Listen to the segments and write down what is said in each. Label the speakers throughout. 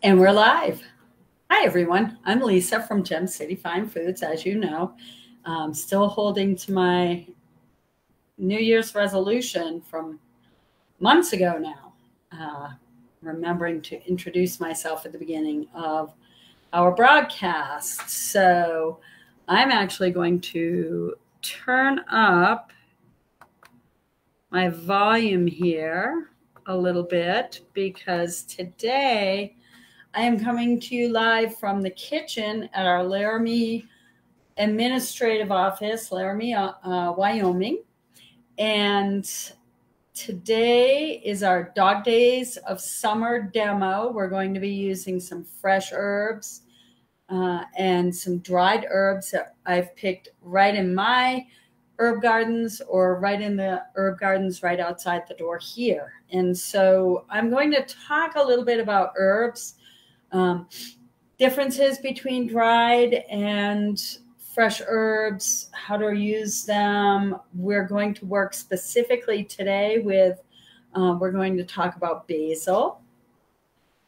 Speaker 1: And we're live. Hi, everyone. I'm Lisa from Gem City Fine Foods, as you know. Still holding to my New Year's resolution from months ago now, remembering to introduce myself at the beginning of our broadcast. So I'm actually going to turn up my volume here a little bit because today I am coming to you live from the kitchen at our Laramie administrative office, Laramie, Wyoming. And today is our Dog Days of Summer demo. We're going to be using some fresh herbs and some dried herbs that I've picked right in my herb gardens or right in the herb gardens right outside the door here. And so I'm going to talk a little bit about herbs, differences between dried and fresh herbs, how to use them. We're going to work specifically today with, we're going to talk about basil.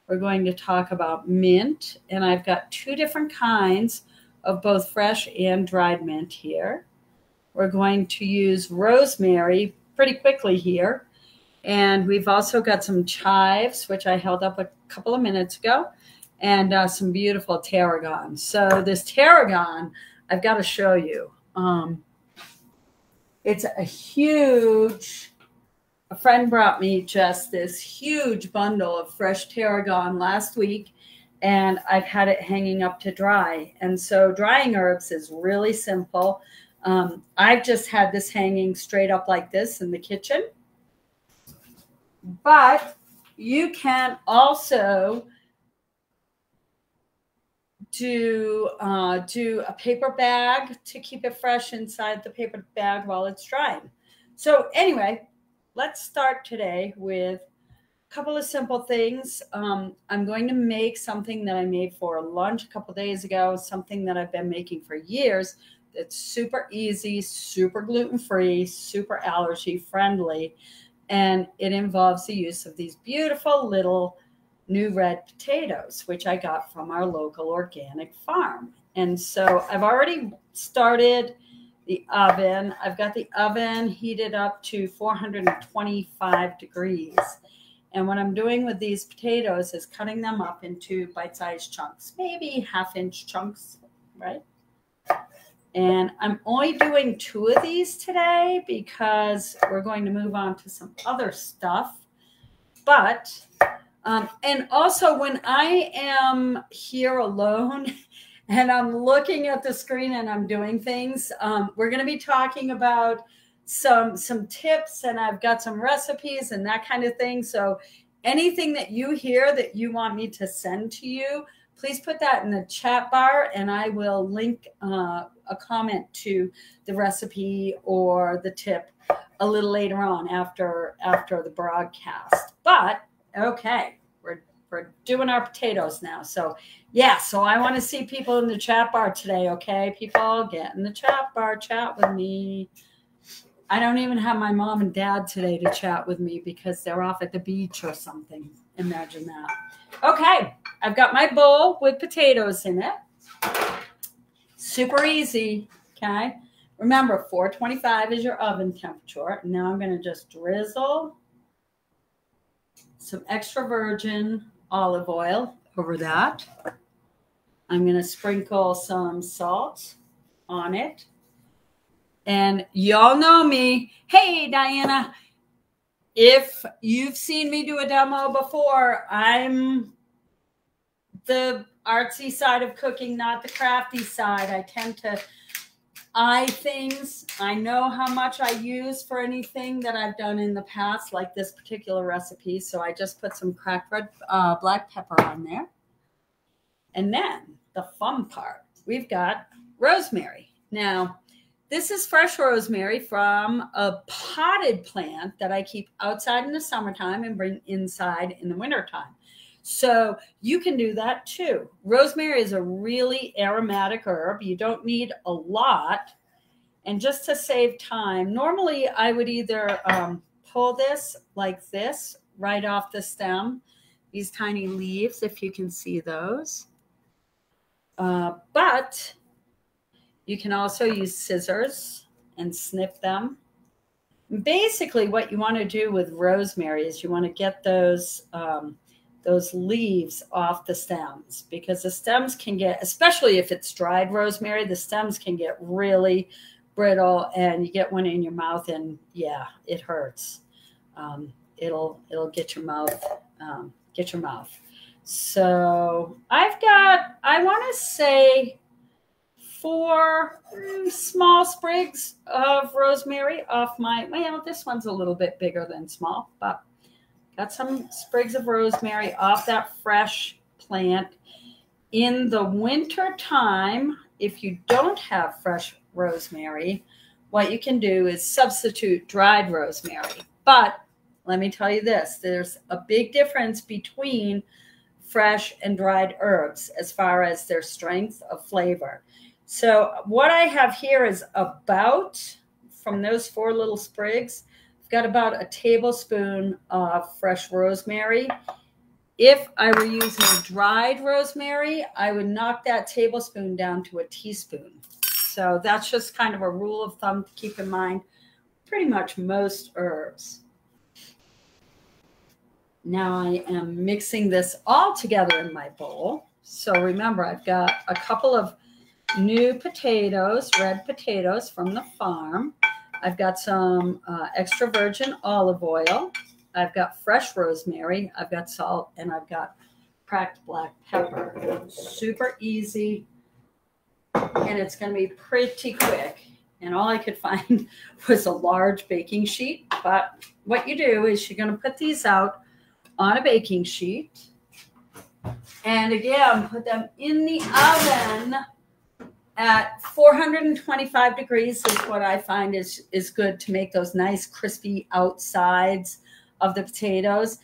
Speaker 1: We're going to talk about mint, and I've got two different kinds of both fresh and dried mint here. We're going to use rosemary pretty quickly here. And we've also got some chives, which I held up a couple of minutes ago, and some beautiful tarragon. So this tarragon, I've got to show you. It's a huge, a friend brought me just this huge bundle of fresh tarragon last week, and I've had it hanging up to dry. And so drying herbs is really simple. I've just had this hanging straight up like this in the kitchen. But you can also do a paper bag to keep it fresh inside the paper bag while it's drying. So anyway, let's start today with a couple of simple things. I'm going to make something that I made for lunch a couple days ago, something that I've been making for years. It's super easy, super gluten-free, super allergy-friendly, and it involves the use of these beautiful little new red potatoes, which I got from our local organic farm. And so I've already started the oven. I've got the oven heated up to 425 degrees. And what I'm doing with these potatoes is cutting them up into bite-sized chunks, maybe half-inch chunks, right? And I'm only doing 2 of these today because we're going to move on to some other stuff. But, and also when I am here alone and I'm looking at the screen and I'm doing things, we're going to be talking about some tips, and I've got some recipes and that kind of thing. So anything that you hear that you want me to send to you, please put that in the chat bar, and I will link a comment to the recipe or the tip a little later on after the broadcast. But okay, we're doing our potatoes now. So yeah, so I want to see people in the chat bar today. Okay, people, get in the chat bar, chat with me. I don't even have my mom and dad today to chat with me because they're off at the beach or something. Imagine that. Okay, I've got my bowl with potatoes in it. Super easy, okay? Remember, 425 is your oven temperature. Now I'm going to just drizzle some extra virgin olive oil over that. I'm going to sprinkle some salt on it. And y'all know me. Hey, Diana. If you've seen me do a demo before, I'm the artsy side of cooking, not the crafty side. I tend to eye things. I know how much I use for anything that I've done in the past, like this particular recipe. So I just put some cracked red black pepper on there. And then the fun part, we've got rosemary. Now, this is fresh rosemary from a potted plant that I keep outside in the summertime and bring inside in the wintertime. So you can do that too. Rosemary is a really aromatic herb. You don't need a lot. And just to save time, normally I would either pull this like this right off the stem. these tiny leaves, if you can see those. But you can also use scissors and snip them. Basically, what you want to do with rosemary is you want to get those leaves off the stems, because the stems can get, especially if it's dried rosemary, the stems can get really brittle, and you get one in your mouth, and yeah, it hurts. It'll get your mouth. So I want to say 4 small sprigs of rosemary off well, this one's a little bit bigger than small, but got some sprigs of rosemary off that fresh plant. In the winter time, if you don't have fresh rosemary, what you can do is substitute dried rosemary. But let me tell you this, there's a big difference between fresh and dried herbs as far as their strength of flavor. So what I have here is about, from those 4 little sprigs, I've got about a tablespoon of fresh rosemary. If I were using dried rosemary, I would knock that tablespoon down to a teaspoon. So that's just kind of a rule of thumb to keep in mind, pretty much most herbs. Now I am mixing this all together in my bowl. So remember, I've got a couple of new potatoes, red potatoes from the farm. I've got some extra virgin olive oil. I've got fresh rosemary. I've got salt, and I've got cracked black pepper. Super easy, and it's going to be pretty quick. And all I could find was a large baking sheet. But what you do is you're going to put these out on a baking sheet. And again, put them in the oven at 425 degrees is what I find is good to make those nice crispy outsides of the potatoes.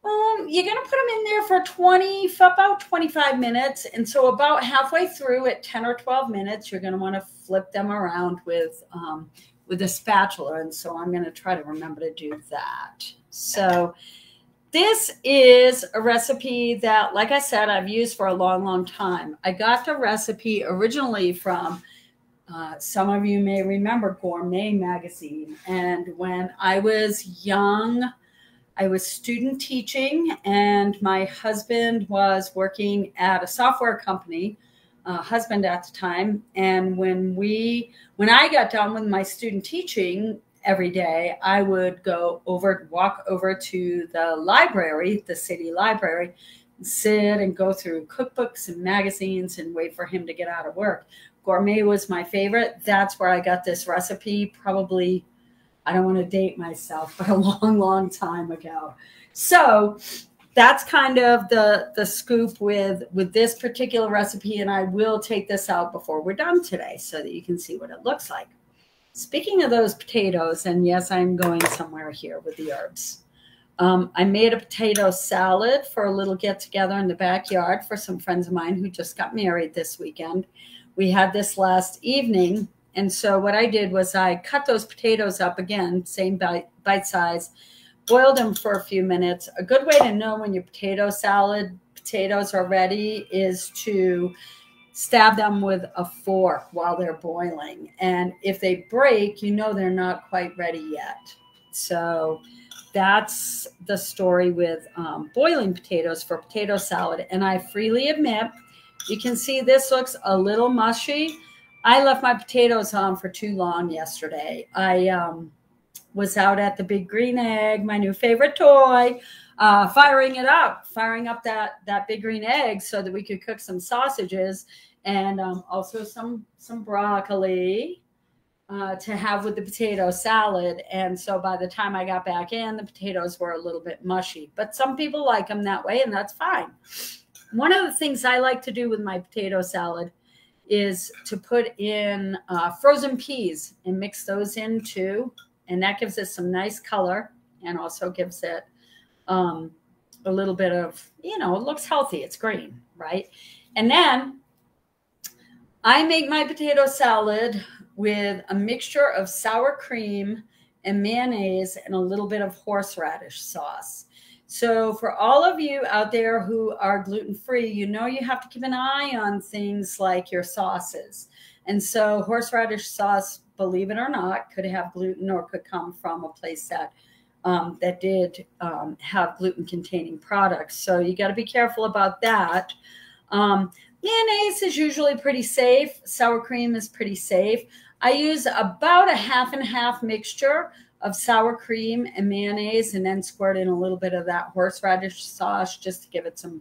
Speaker 1: You're going to put them in there for about 25 minutes. And so about halfway through at 10 or 12 minutes, you're going to want to flip them around with a spatula. And so I'm going to try to remember to do that. So this is a recipe that, like I said, I've used for a long, long time. I got the recipe originally from, some of you may remember, Gourmet magazine. And when I was young, I was student teaching, and my husband was working at a software company, husband at the time. And when I got done with my student teaching, every day, I would walk over to the library, the city library, and sit and go through cookbooks and magazines and wait for him to get out of work. Gourmet was my favorite. That's where I got this recipe, probably, I don't want to date myself, but a long, long time ago. So that's kind of the scoop with this particular recipe, and I will take this out before we're done today so that you can see what it looks like. Speaking of those potatoes, and yes, I'm going somewhere here with the herbs. I made a potato salad for a little get-together in the backyard for some friends of mine who just got married this weekend. We had this last evening, and so what I did was I cut those potatoes up again, same bite size, boiled them for a few minutes. A good way to know when your potato salad potatoes are ready is to stab them with a fork while they're boiling. And if they break, you know they're not quite ready yet. So that's the story with boiling potatoes for potato salad. And I freely admit, you can see this looks a little mushy. I left my potatoes on for too long yesterday. I was out at the Big Green Egg, my new favorite toy, firing up that Big Green Egg so that we could cook some sausages and also some broccoli to have with the potato salad. And so by the time I got back in, the potatoes were a little bit mushy, but some people like them that way, and that's fine. One of the things I like to do with my potato salad is to put in frozen peas and mix those in too. And that gives it some nice color and also gives it a little bit of, it looks healthy. It's green, right? And then I make my potato salad with a mixture of sour cream and mayonnaise and a little bit of horseradish sauce. So for all of you out there who are gluten-free, you know you have to keep an eye on things like your sauces. And so horseradish sauce, believe it or not, could have gluten or could come from a place that did have gluten-containing products. So you got to be careful about that. Mayonnaise is usually pretty safe. Sour cream is pretty safe. I use about a half and half mixture of sour cream and mayonnaise, and then squirt in a little bit of that horseradish sauce just to give it some,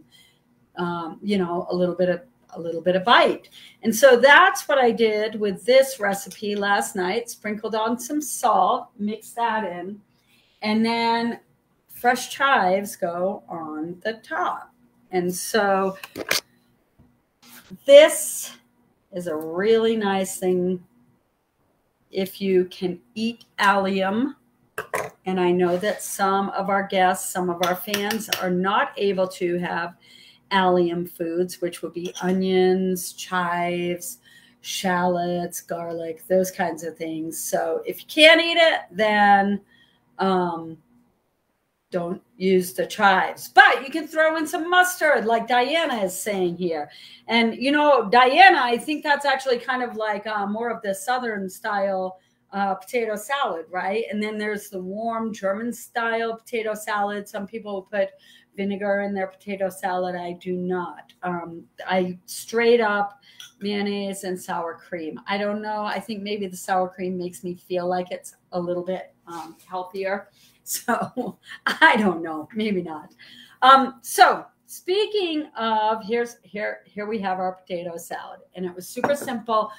Speaker 1: you know, a little bit of bite. And so that's what I did with this recipe last night. Sprinkled on some salt, mix that in, and then fresh chives go on the top. And so this is a really nice thing if you can eat allium. And I know that some of our guests, some of our fans are not able to have allium foods, which would be onions, chives, shallots, garlic, those kinds of things. So if you can't eat it, then don't use the chives, but you can throw in some mustard like Diana is saying here. And, you know, Diana, I think that's actually kind of like more of the Southern style potato salad, right? And then there's the warm German style potato salad. Some people put vinegar in their potato salad. I do not. I straight up mayonnaise and sour cream. I don't know. I think maybe the sour cream makes me feel like it's a little bit healthier. So I don't know, maybe not. So speaking of, here we have our potato salad, and it was super simple.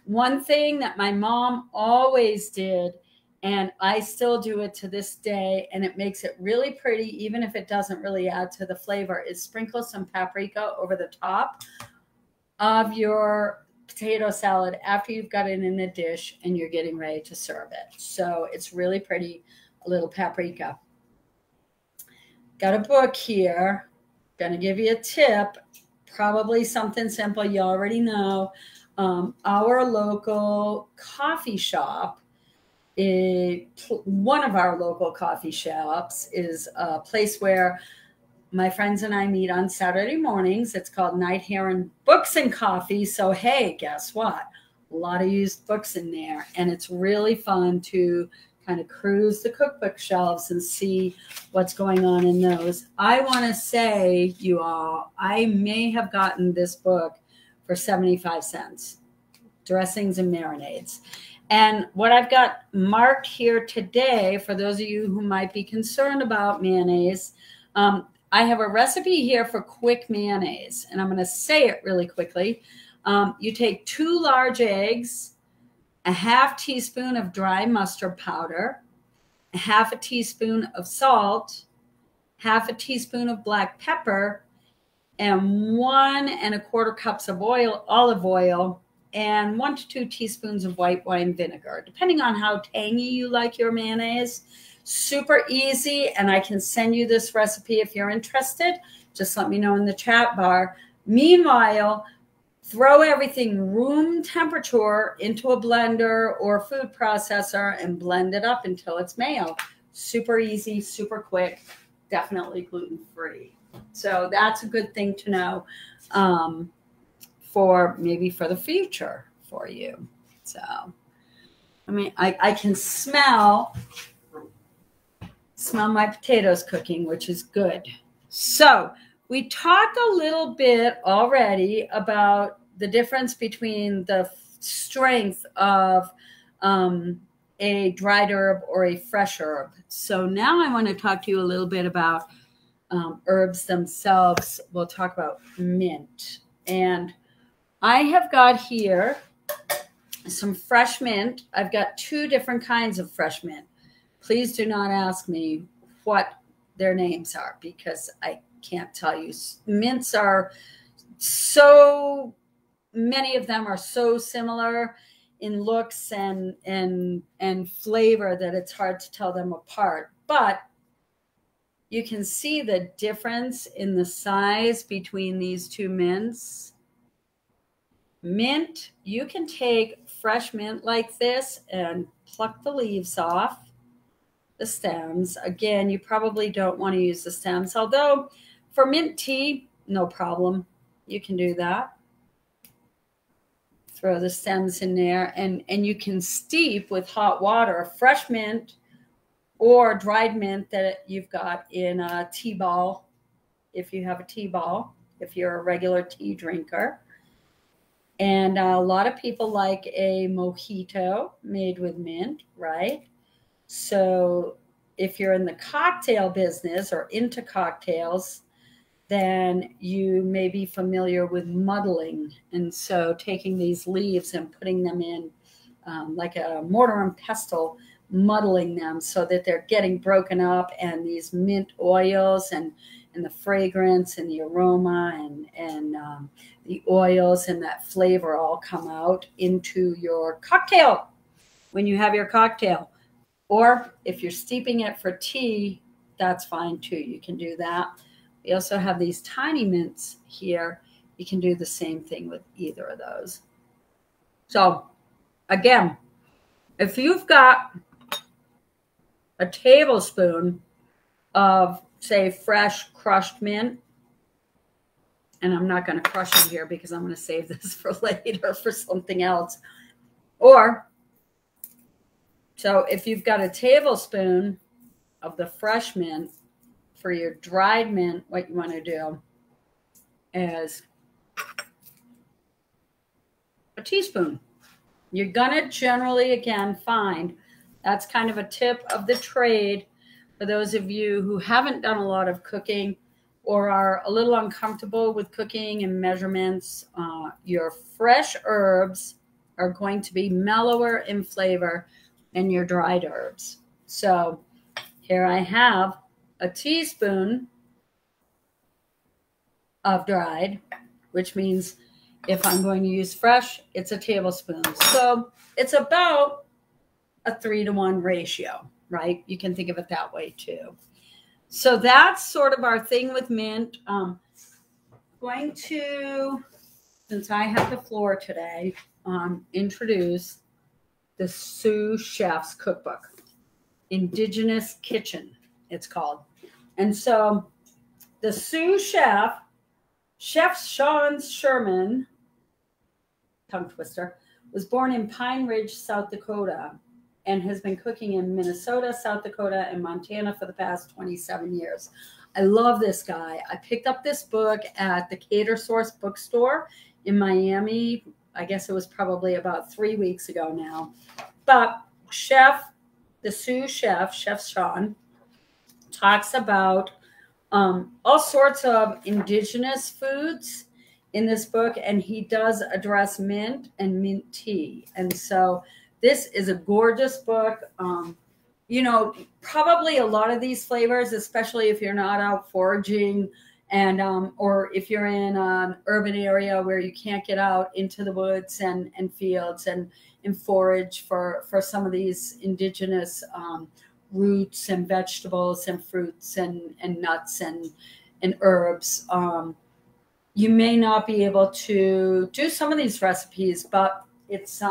Speaker 1: One thing that my mom always did, and I still do it to this day, and it makes it really pretty, even if it doesn't really add to the flavor, is sprinkle some paprika over the top of your potato salad after you've got it in a dish and you're getting ready to serve it. So it's really pretty. A little paprika. Got a book here. Going to give you a tip. Probably something simple you already know. Our local coffee shop, one of our local coffee shops is a place where my friends and I meet on Saturday mornings. It's called Night Heron Books and Coffee. So, hey, guess what? A lot of used books in there. And it's really fun to kind of cruise the cookbook shelves and see what's going on in those. I want to say, you all, I may have gotten this book for 75 cents, dressings and marinades. And what I've got marked here today, for those of you who might be concerned about mayonnaise, I have a recipe here for quick mayonnaise, and I'm going to say it really quickly. You take 2 large eggs, a half teaspoon of dry mustard powder, a half a teaspoon of salt, half a teaspoon of black pepper, and 1 1/4 cups of olive oil, and 1 to 2 teaspoons of white wine vinegar, depending on how tangy you like your mayonnaise. Super easy, and I can send you this recipe if you're interested. Just let me know in the chat bar. Meanwhile, throw everything room temperature into a blender or food processor and blend it up until it's mayo. Super easy, super quick, definitely gluten-free. So that's a good thing to know for maybe for the future for you. So, I mean, I can smell my potatoes cooking, which is good. So we talked a little bit already about the difference between the strength of a dried herb or a fresh herb. So now I want to talk to you a little bit about herbs themselves. We'll talk about mint. And I have got here some fresh mint. I've got 2 different kinds of fresh mint. Please do not ask me what their names are because I can't tell you. Mints are so many of them are so similar in looks and flavor that it's hard to tell them apart. But you can see the difference in the size between these 2 mints. Mint, you can take fresh mint like this and pluck the leaves off. the stems. Again, you probably don't want to use the stems, although for mint tea, no problem. You can do that. Throw the stems in there, and you can steep with hot water fresh mint or dried mint that you've got in a tea ball, if you have a tea ball, if you're a regular tea drinker. And a lot of people like a mojito made with mint, right? So if you're in the cocktail business or into cocktails, then you may be familiar with muddling. And so taking these leaves and putting them in like a mortar and pestle, muddling them so that they're getting broken up, and these mint oils and the fragrance and the aroma and the oils and that flavor all come out into your cocktail when you have your cocktail. Or if you're steeping it for tea, that's fine too. You can do that. We also have these tiny mints here. You can do the same thing with either of those. So again, if you've got a tablespoon of, say, fresh crushed mint, and I'm not going to crush it here because I'm going to save this for later for something else. Or, so if you've got a tablespoon of the fresh mint, for your dried mint, what you want to do is a teaspoon. You're going to generally, again, find that's kind of a tip of the trade for those of you who haven't done a lot of cooking or are a little uncomfortable with cooking and measurements. Your fresh herbs are going to be mellower in flavor than your dried herbs. So here I have a teaspoon of dried, which means if I'm going to use fresh, it's a tablespoon. So it's about a 3-to-1 ratio, right? You can think of it that way too. So that's sort of our thing with mint. Going to, since I have the floor today, introduce the Sous Chef's Cookbook, Indigenous Kitchen, it's called. And so the Sous Chef, Chef Sean Sherman, tongue twister, was born in Pine Ridge, South Dakota, and has been cooking in Minnesota, South Dakota, and Montana for the past 27 years. I love this guy. I picked up this book at the Cater Source bookstore in Miami. I guess it was probably about 3 weeks ago now. But the Sous Chef, Chef Sean, talks about all sorts of indigenous foods in this book, and he does address mint and mint tea. And so this is a gorgeous book. You know, probably a lot of these flavors, especially if you're not out foraging and or if you're in an urban area where you can't get out into the woods and fields and forage for some of these indigenous roots and vegetables and fruits and nuts and herbs. You may not be able to do some of these recipes, but it's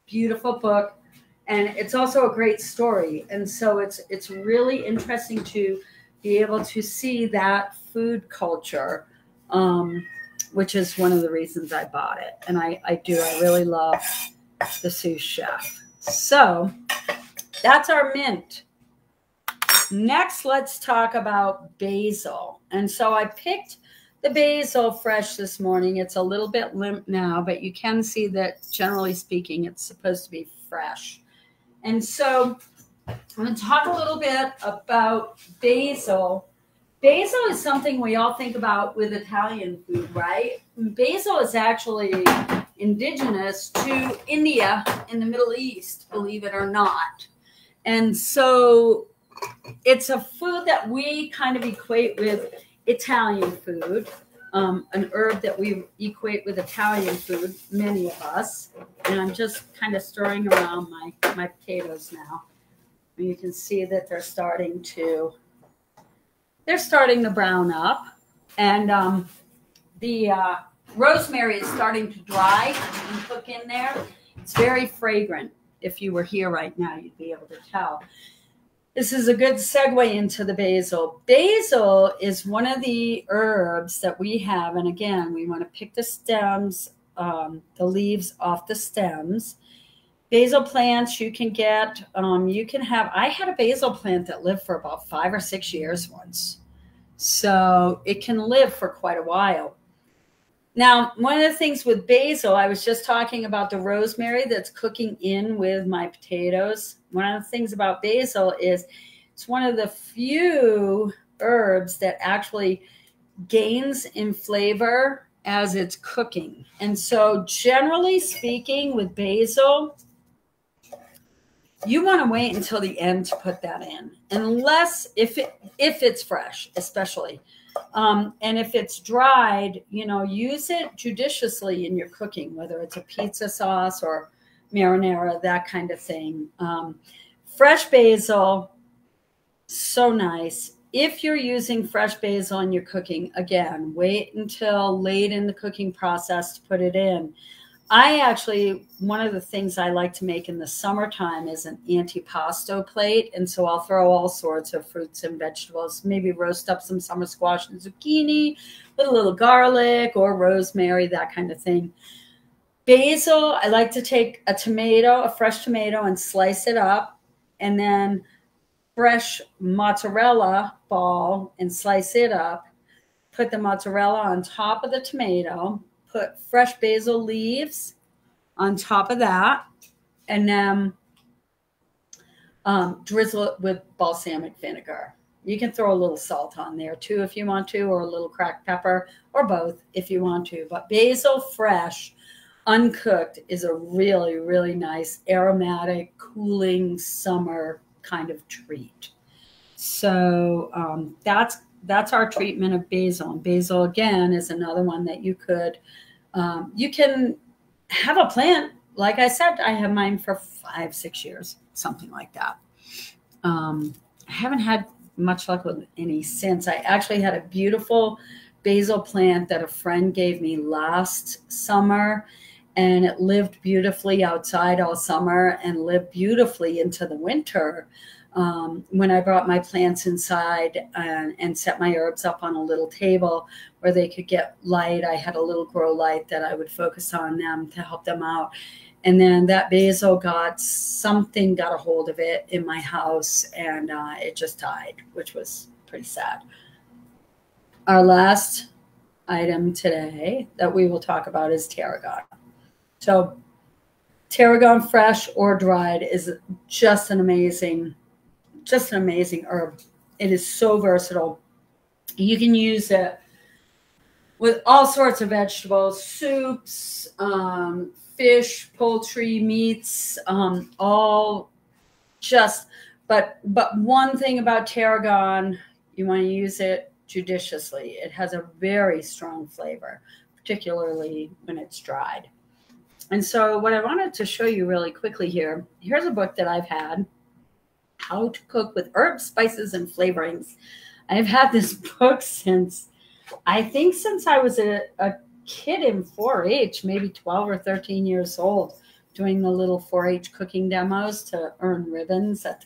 Speaker 1: beautiful book, and it's also a great story. And so it's really interesting to be able to see that food culture, which is one of the reasons I bought it. And I really love the Sous Chef. So that's our mint. Next, let's talk about basil. And so I picked the basil fresh this morning. It's a little bit limp now, but you can see that generally speaking, it's supposed to be fresh. And so I'm going to talk a little bit about basil. Basil is something we all think about with Italian food, right? Basil is actually indigenous to India in the Middle East, believe it or not. And so it's a food that we kind of equate with Italian food, an herb that we equate with Italian food, many of us. And I'm just kind of stirring around my potatoes now. And you can see that they're starting to brown up. And the rosemary is starting to dry and cook in there. It's very fragrant. If you were here right now, you'd be able to tell. This is a good segue into the basil. Basil is one of the herbs that we have. And again, we want to pick the stems, the leaves off the stems. Basil plants you can get, you can have, I had a basil plant that lived for about 5 or 6 years once. So it can live for quite a while. Now, one of the things with basil, I was just talking about the rosemary that's cooking in with my potatoes. One of the things about basil is it's one of the few herbs that actually gains in flavor as it's cooking. And so generally speaking with basil, you want to wait until the end to put that in, unless if it's fresh, especially. And if it's dried, use it judiciously in your cooking, whether it's a pizza sauce or marinara, that kind of thing. Fresh basil, so nice. If you're using fresh basil in your cooking, again, wait until late in the cooking process to put it in. One of the things I like to make in the summertime is an antipasto plate. And so I'll throw all sorts of fruits and vegetables, maybe roast up some summer squash and zucchini with a little garlic or rosemary, that kind of thing. Basil, I like to take a fresh tomato, and slice it up, and then fresh mozzarella ball and slice it up. Put the mozzarella on top of the tomato. Put fresh basil leaves on top of that, and then drizzle it with balsamic vinegar. You can throw a little salt on there too if you want to, or a little cracked pepper, or both if you want to. But basil fresh, uncooked, is a really, really nice aromatic, cooling summer kind of treat. So that's our treatment of basil. And basil, again, is another one that you can have a plant. Like I said, I have mine for 5, 6 years, something like that. I haven't had much luck with any since. I actually had a beautiful basil plant that a friend gave me last summer, and it lived beautifully outside all summer and lived beautifully into the winter. When I brought my plants inside and set my herbs up on a little table where they could get light, I had a little grow light that I would focus on them to help them out. And then that basil got a hold of it in my house, and it just died, which was pretty sad. Our last item today that we will talk about is tarragon. So tarragon, fresh or dried, is just an amazing herb. It is so versatile. You can use it with all sorts of vegetables, soups, fish, poultry, meats, but one thing about tarragon, you want to use it judiciously. It has a very strong flavor, particularly when it's dried. And so what I wanted to show you really quickly here's a book that I've had, How to Cook with Herbs, Spices, and Flavorings. I've had this book since I was a kid in 4-H, maybe 12 or 13 years old, doing the little 4-H cooking demos to earn ribbons at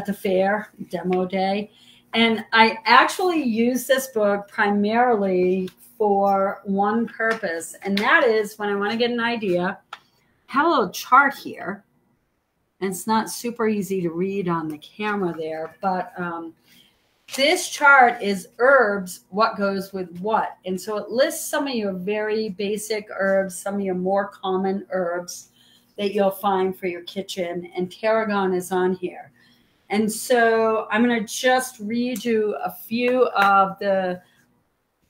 Speaker 1: the fair, demo day. And I actually use this book primarily for one purpose, and that is when I want to get an idea. I have a little chart here, and it's not super easy to read on the camera there, but this chart is herbs, what goes with what. And so it lists some of your very basic herbs, some of your more common herbs that you'll find for your kitchen, and tarragon is on here. And so I'm going to just read you a few of the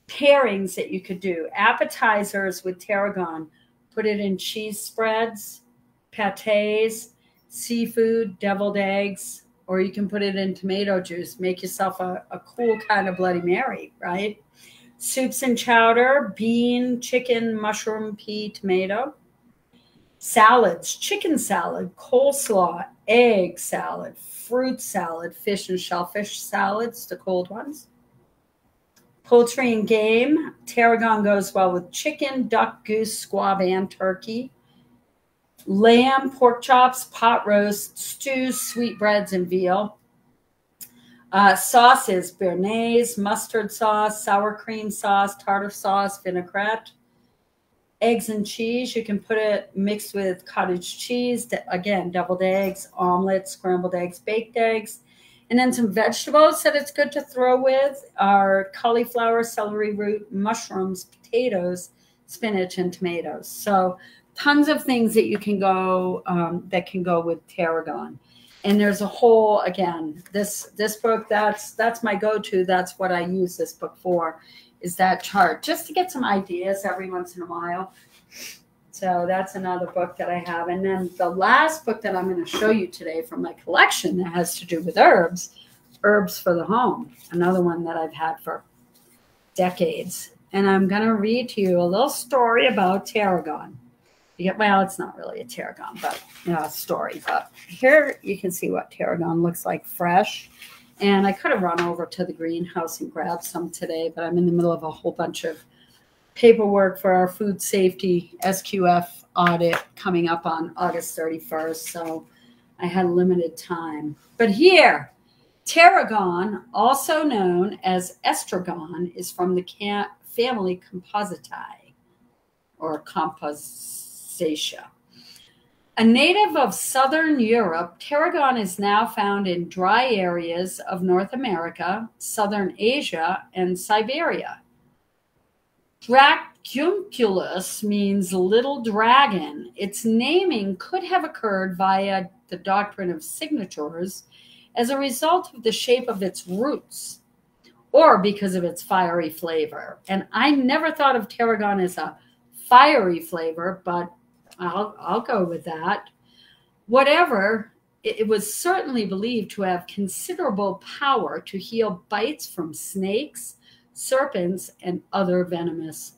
Speaker 1: pairings that you could do. Appetizers with tarragon. Put it in cheese spreads, pâtés, seafood, deviled eggs, or you can put it in tomato juice. Make yourself a cool kind of Bloody Mary, right? Soups and chowder, bean, chicken, mushroom, pea, tomato. Salads, chicken salad, coleslaw, egg salad, fruit salad, fish and shellfish salads, the cold ones. Poultry and game, tarragon goes well with chicken, duck, goose, squab, and turkey. Lamb, pork chops, pot roast, stews, sweetbreads, and veal. Sauces, béarnaise, mustard sauce, sour cream sauce, tartar sauce, vinaigrette. Eggs and cheese, you can put it mixed with cottage cheese, again, deviled eggs, omelets, scrambled eggs, baked eggs. And then some vegetables that it's good to throw with are cauliflower, celery root, mushrooms, potatoes, spinach, and tomatoes. So tons of things that you can go that can go with tarragon. And there's a whole, again, this book, that's my go-to. That's what I use this book for, is that chart, just to get some ideas every once in a while. So that's another book that I have. And then the last book that I'm going to show you today from my collection that has to do with herbs, Herbs for the Home, another one that I've had for decades. And I'm going to read to you a little story about tarragon. Well, it's not really a tarragon, but a story. But here you can see what tarragon looks like fresh. And I could have run over to the greenhouse and grabbed some today, but I'm in the middle of a whole bunch of paperwork for our food safety SQF audit coming up on August 31st. So I had limited time. But here, tarragon, also known as estragon, is from the family Compositae, or Compositaceae. A native of southern Europe, tarragon is now found in dry areas of North America, southern Asia, and Siberia. Dracunculus means little dragon. Its naming could have occurred via the doctrine of signatures as a result of the shape of its roots, or because of its fiery flavor. And I never thought of tarragon as a fiery flavor, but I'll go with that. Whatever, it was certainly believed to have considerable power to heal bites from snakes, serpents, and other venomous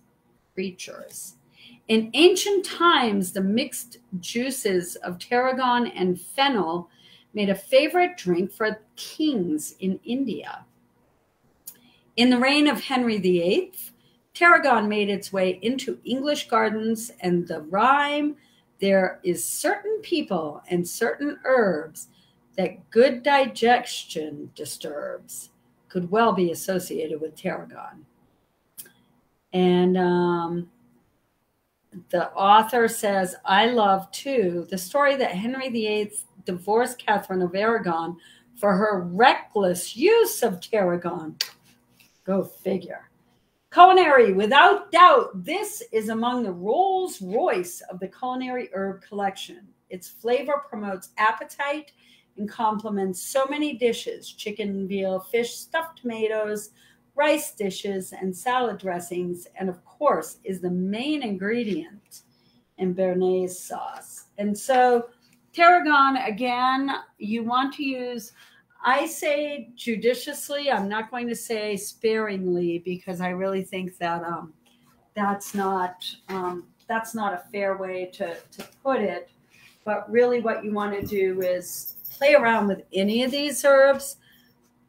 Speaker 1: creatures. In ancient times, the mixed juices of tarragon and fennel made a favorite drink for kings in India. In the reign of Henry VIII, tarragon made its way into English gardens, and the rhyme, "There is certain people and certain herbs that good digestion disturbs," could well be associated with tarragon. And the author says, I love, too, the story that Henry VIII divorced Catherine of Aragon for her reckless use of tarragon. Go figure. Culinary, without doubt, this is among the Rolls Royce of the culinary herb collection. Its flavor promotes appetite and complements so many dishes: chicken, veal, fish, stuffed tomatoes, rice dishes, and salad dressings, and of course is the main ingredient in béarnaise sauce. And so tarragon, again, you want to use, I say judiciously. I'm not going to say sparingly, because I really think that that's not a fair way to put it. But really what you want to do is play around with any of these herbs,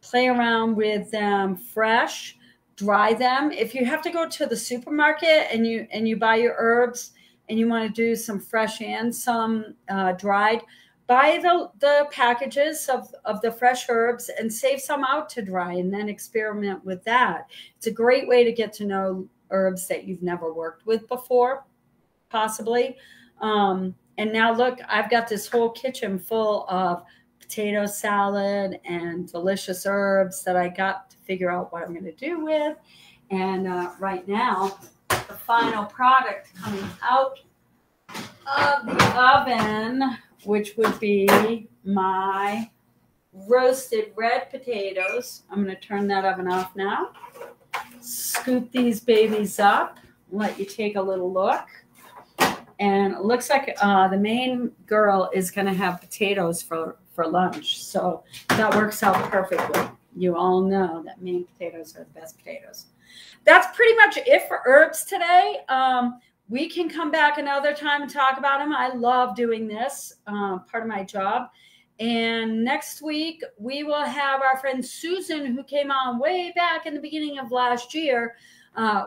Speaker 1: play around with them fresh, dry them. If you have to go to the supermarket and you buy your herbs and you want to do some fresh and some dried, buy the packages of the fresh herbs and save some out to dry, and then experiment with that. It's a great way to get to know herbs that you've never worked with before, possibly. And now look, I've got this whole kitchen full of potato salad and delicious herbs that I got to figure out what I'm going to do with. And right now, the final product coming out of the oven, which would be my roasted red potatoes. I'm going to turn that oven off now. Scoop these babies up. Let you take a little look. And it looks like the main girl is going to have potatoes for lunch. So that works out perfectly. You all know that Maine potatoes are the best potatoes. That's pretty much it for herbs today. We can come back another time and talk about them. I love doing this, part of my job. And next week, we will have our friend Susan, who came on way back in the beginning of last year,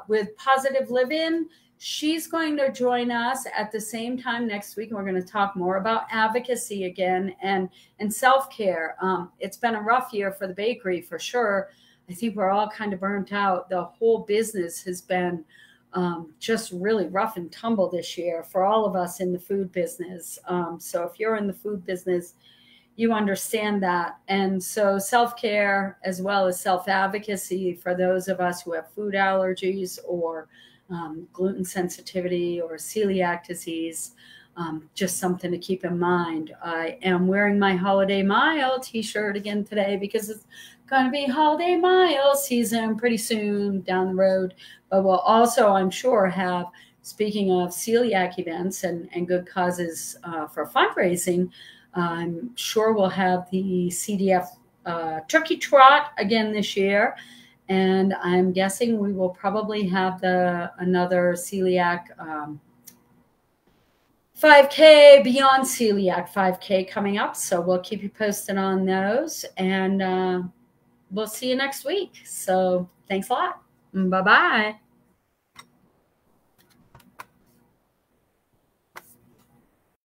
Speaker 1: with Positive Living. She's going to join us at the same time next week. And we're going to talk more about advocacy again and self-care. It's been a rough year for the bakery for sure. I think we're all kind of burnt out. The whole business has been just really rough and tumble this year for all of us in the food business. So if you're in the food business, you understand that. And so self-care as well as self-advocacy for those of us who have food allergies or gluten sensitivity or celiac disease, just something to keep in mind. I am wearing my Holiday Mile t-shirt again today because it's going to be Holiday Mile season pretty soon down the road. But we'll also, I'm sure, have, speaking of celiac events and good causes for fundraising, I'm sure we'll have the CDF Turkey Trot again this year. And I'm guessing we will probably have another celiac 5K, Beyond Celiac 5K coming up. So we'll keep you posted on those. And we'll see you next week. So thanks a lot. Bye-bye.